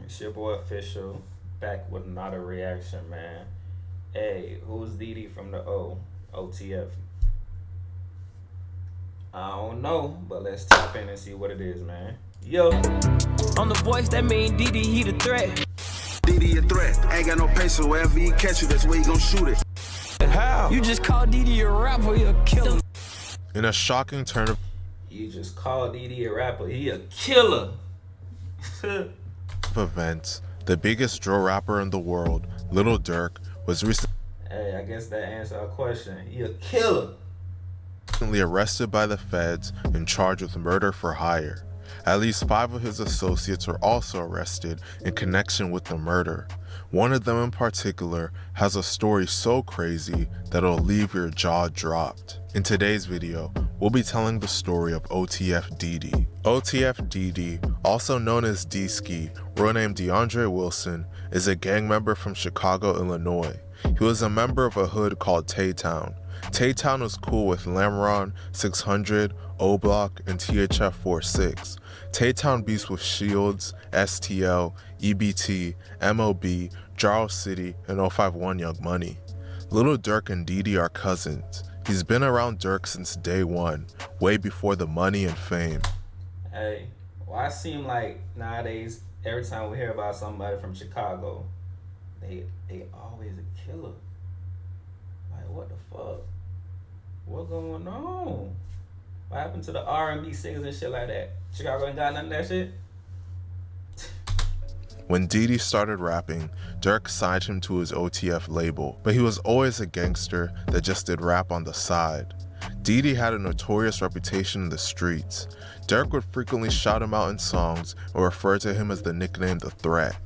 It's your boy Official, back with another reaction, man. Hey, who's Dede from the OTF? I don't know, but let's tap in and see what it is, man. Yo. On the voice, that mean Dede, he the threat. Dede a threat. Ain't got no patience. Wherever he catch you, that's where he gon' shoot it. How? You just call Dede a rapper, he a killer. In a shocking turn of You just called Dede a rapper. He a killer. events, the biggest drill rapper in the world, Lil Durk, was Hey, I guess that answers our question. He a killer. recently arrested by the feds and charged with murder for hire. At least 5 of his associates were also arrested in connection with the murder. One of them in particular has a story so crazy that it'll leave your jaw dropped. In today's video, we'll be telling the story of OTF Dede. OTF Dede, also known as D-Ski, real name DeAndre Wilson, is a gang member from Chicago, Illinois. He was a member of a hood called Tay-Town. Tay-Town was cool with Lamron, 600, O-Block, and THF 46. Tay-Town beefs with Shields, STL, EBT, MOB, Jarl City, and 051 Young Money. Lil Durk and Dede are cousins. He's been around Durk since day one, way before the money and fame. Hey, well, I seem like nowadays, every time we hear about somebody from Chicago, they always a killer. Like, what the fuck? What going on? What happened to the R&B singers and shit like that? Chicago ain't got none of that shit? When Dede started rapping, Durk signed him to his OTF label, but he was always a gangster that just did rap on the side. Dede had a notorious reputation in the streets. Durk would frequently shout him out in songs and refer to him as the nickname The Threat.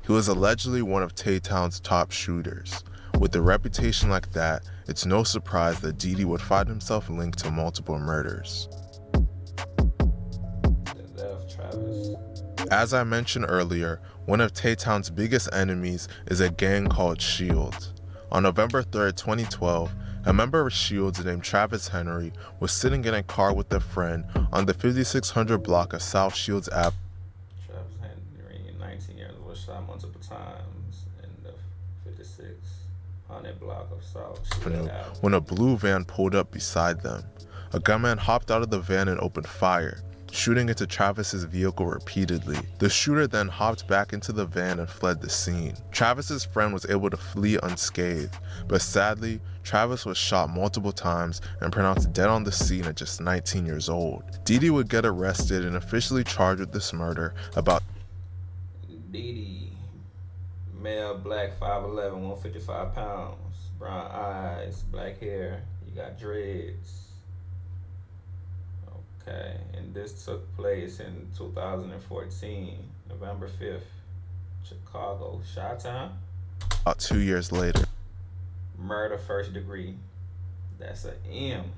He was allegedly one of Tay-Town's top shooters. With a reputation like that, it's no surprise that Dede would find himself linked to multiple murders. As I mentioned earlier, one of Tay-Town's biggest enemies is a gang called Shields. On November 3rd, 2012, a member of Shields named Travis Henry was sitting in a car with a friend on the 5600 block of South Shields Ave. Travis Henry, 19 years, was shot multiple times in the 5600 block of South Shields Ave. When a blue van pulled up beside them. A gunman hopped out of the van and opened fire, shooting into Travis's vehicle repeatedly. The shooter then hopped back into the van and fled the scene. Travis's friend was able to flee unscathed, but sadly, Travis was shot multiple times and pronounced dead on the scene at just 19 years old. Dede would get arrested and officially charged with this murder about Dede, male, black, 5'11", 155 pounds, brown eyes, black hair, you got dreads. Okay, and this took place in 2014, November 5th, Chicago. Shot time? about 2 years later. Murder first degree. That's an M.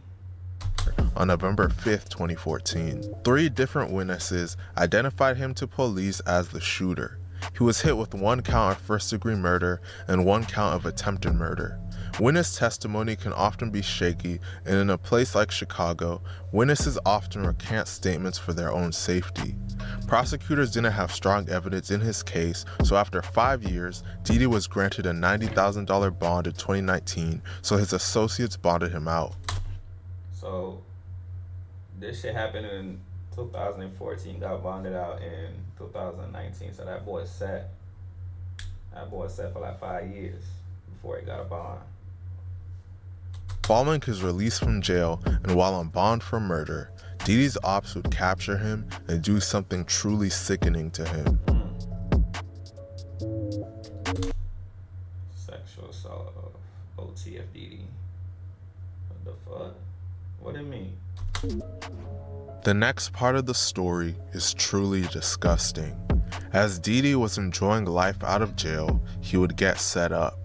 On November 5th, 2014, 3 different witnesses identified him to police as the shooter. He was hit with 1 count of first-degree murder and 1 count of attempted murder. Witness testimony can often be shaky, and in a place like Chicago, witnesses often recant statements for their own safety. Prosecutors didn't have strong evidence in his case, so after 5 years, Dede was granted a $90,000 bond in 2019, so his associates bonded him out. So, this shit happened in 2014, got bonded out in 2019, so that boy sat for like 5 years before he got a bond. Following his release from jail and while on bond for murder, Dede's ops would capture him and do something truly sickening to him. Sexual assault of OTF Dede. What the fuck? What do you mean? The next part of the story is truly disgusting. As Dede was enjoying life out of jail, he would get set up.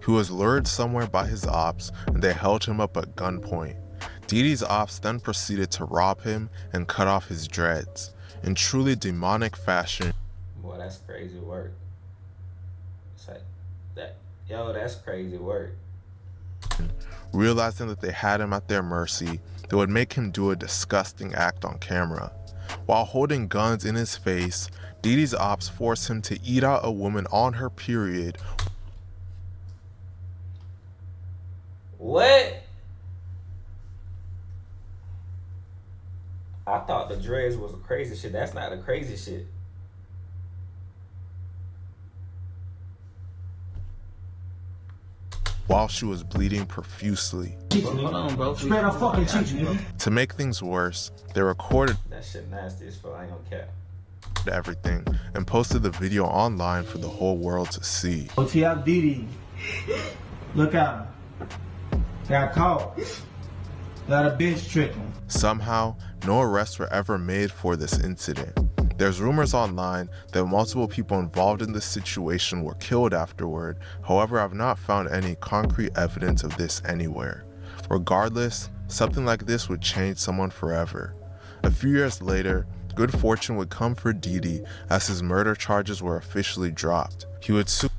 He was lured somewhere by his ops and they held him up at gunpoint. Dede's ops then proceeded to rob him and cut off his dreads. In truly demonic fashion. Boy, that's crazy work. It's like that. Yo, that's crazy work. Realizing that they had him at their mercy, they would make him do a disgusting act on camera. While holding guns in his face, Dede's ops forced him to eat out a woman on her period. What? I thought the dreads was the crazy shit. That's not the crazy shit. While she was bleeding profusely. Hold on, bro. Straight up fucking cheat you, bro. To make things worse, they recorded That shit nasty as fuck. I ain't gonna cap. everything and posted the video online for the whole world to see. OTF Dede. Look out. Got caught. Got a bitch tricking. Somehow, no arrests were ever made for this incident. There's rumors online that multiple people involved in this situation were killed afterward. However, I've not found any concrete evidence of this anywhere. Regardless, something like this would change someone forever. A few years later, good fortune would come for Dede as his murder charges were officially dropped. He would soon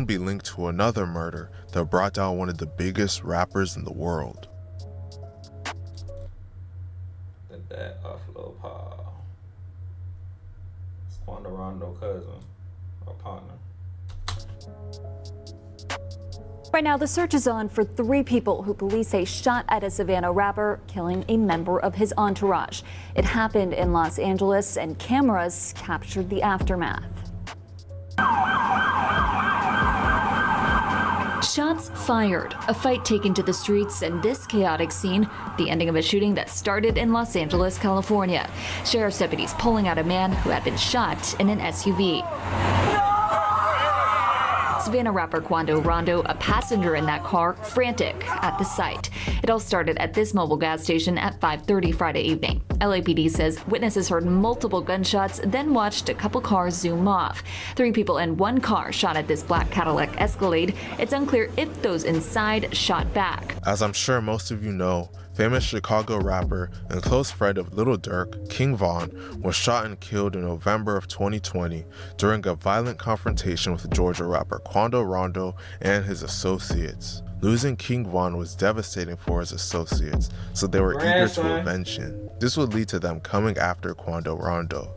be linked to another murder that brought down one of the biggest rappers in the world. That off Lil Paul. It's Quando Rondo cousin or partner. Right now, the search is on for 3 people who police say shot at a Savannah rapper, killing a member of his entourage. It happened in Los Angeles, and cameras captured the aftermath. Shots fired, a fight taken to the streets, and this chaotic scene, the ending of a shooting that started in Los Angeles, California. Sheriff's deputies pulling out a man who had been shot in an SUV. Savannah rapper Quando Rondo, a passenger in that car, frantic at the sight. It all started at this mobile gas station at 5:30 Friday evening. LAPD says witnesses heard multiple gunshots, then watched a couple cars zoom off. 3 people in one car shot at this black Cadillac Escalade. It's unclear if those inside shot back. As I'm sure most of you know, famous Chicago rapper and close friend of Lil Durk, King Von, was shot and killed in November of 2020 during a violent confrontation with Georgia rapper Quando Rondo and his associates. Losing King Von was devastating for his associates, so they were eager to avenge him. This would lead to them coming after Quando Rondo.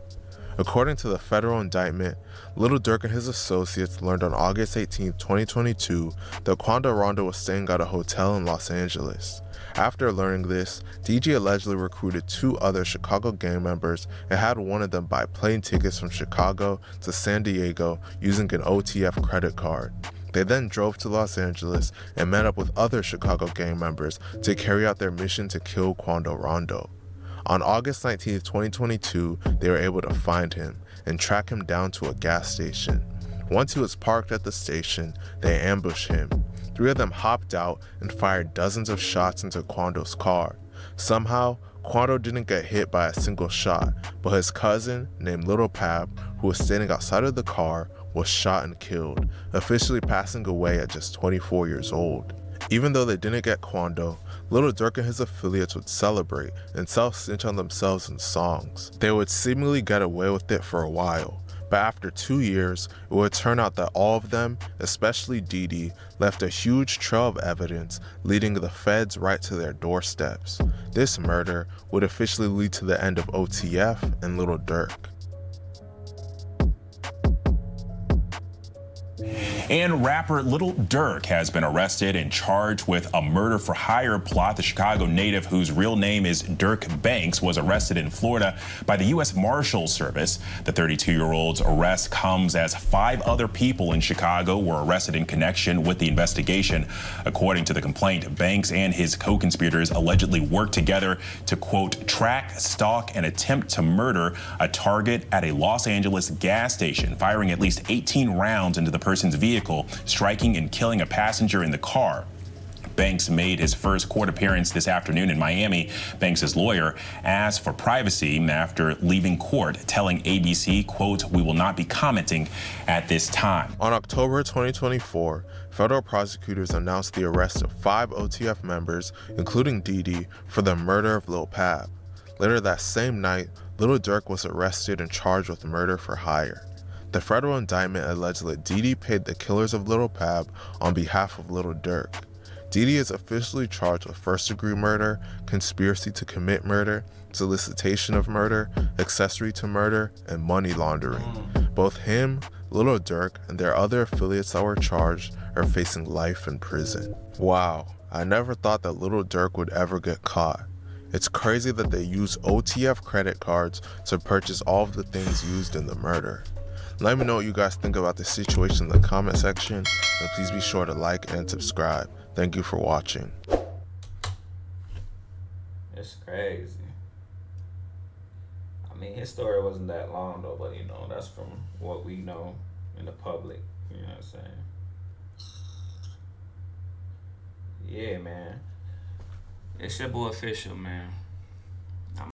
According to the federal indictment, Lil Durk and his associates learned on August 18, 2022 that Quando Rondo was staying at a hotel in Los Angeles. After learning this, DJ allegedly recruited 2 other Chicago gang members and had one of them buy plane tickets from Chicago to San Diego using an OTF credit card. They then drove to Los Angeles and met up with other Chicago gang members to carry out their mission to kill Quando Rondo. On August 19, 2022, they were able to find him and track him down to a gas station. Once he was parked at the station, they ambushed him. 3 of them hopped out and fired dozens of shots into Quando's car. Somehow, Quando didn't get hit by a single shot, but his cousin, named Lil Pab, who was standing outside of the car, was shot and killed, officially passing away at just 24 years old. Even though they didn't get Quando, Lil Durk and his affiliates would celebrate and self-snitch on themselves in songs. They would seemingly get away with it for a while, but after 2 years, it would turn out that all of them, especially Dede, left a huge trail of evidence leading the feds right to their doorsteps. This murder would officially lead to the end of OTF and Lil Durk. And rapper Lil Durk has been arrested and charged with a murder for hire plot. The Chicago native, whose real name is Dirk Banks, was arrested in Florida by the U.S. Marshals Service. The 32-year-old's arrest comes as 5 other people in Chicago were arrested in connection with the investigation. According to the complaint, Banks and his co-conspirators allegedly worked together to, quote, track, stalk, and attempt to murder a target at a Los Angeles gas station, firing at least 18 rounds into the person's vehicle, striking and killing a passenger in the car. Banks made his first court appearance this afternoon in Miami. Banks' lawyer asked for privacy after leaving court, telling ABC, quote, "We will not be commenting at this time." On October 2024, federal prosecutors announced the arrest of 5 OTF members, including Dede, for the murder of Lil Pab. Later that same night, Lil Durk was arrested and charged with murder for hire. The federal indictment alleged that Dede paid the killers of Lil Pab on behalf of Lil Durk. Dede is officially charged with first-degree murder, conspiracy to commit murder, solicitation of murder, accessory to murder, and money laundering. Both him, Lil Durk, and their other affiliates that were charged are facing life in prison. Wow, I never thought that Lil Durk would ever get caught. It's crazy that they use OTF credit cards to purchase all of the things used in the murder. Let me know what you guys think about the situation in the comment section, and please be sure to like and subscribe. Thank you for watching. It's crazy. I mean, his story wasn't that long though, but you know, that's from what we know in the public. You know what I'm saying? Yeah, man. It's your boy Official, man.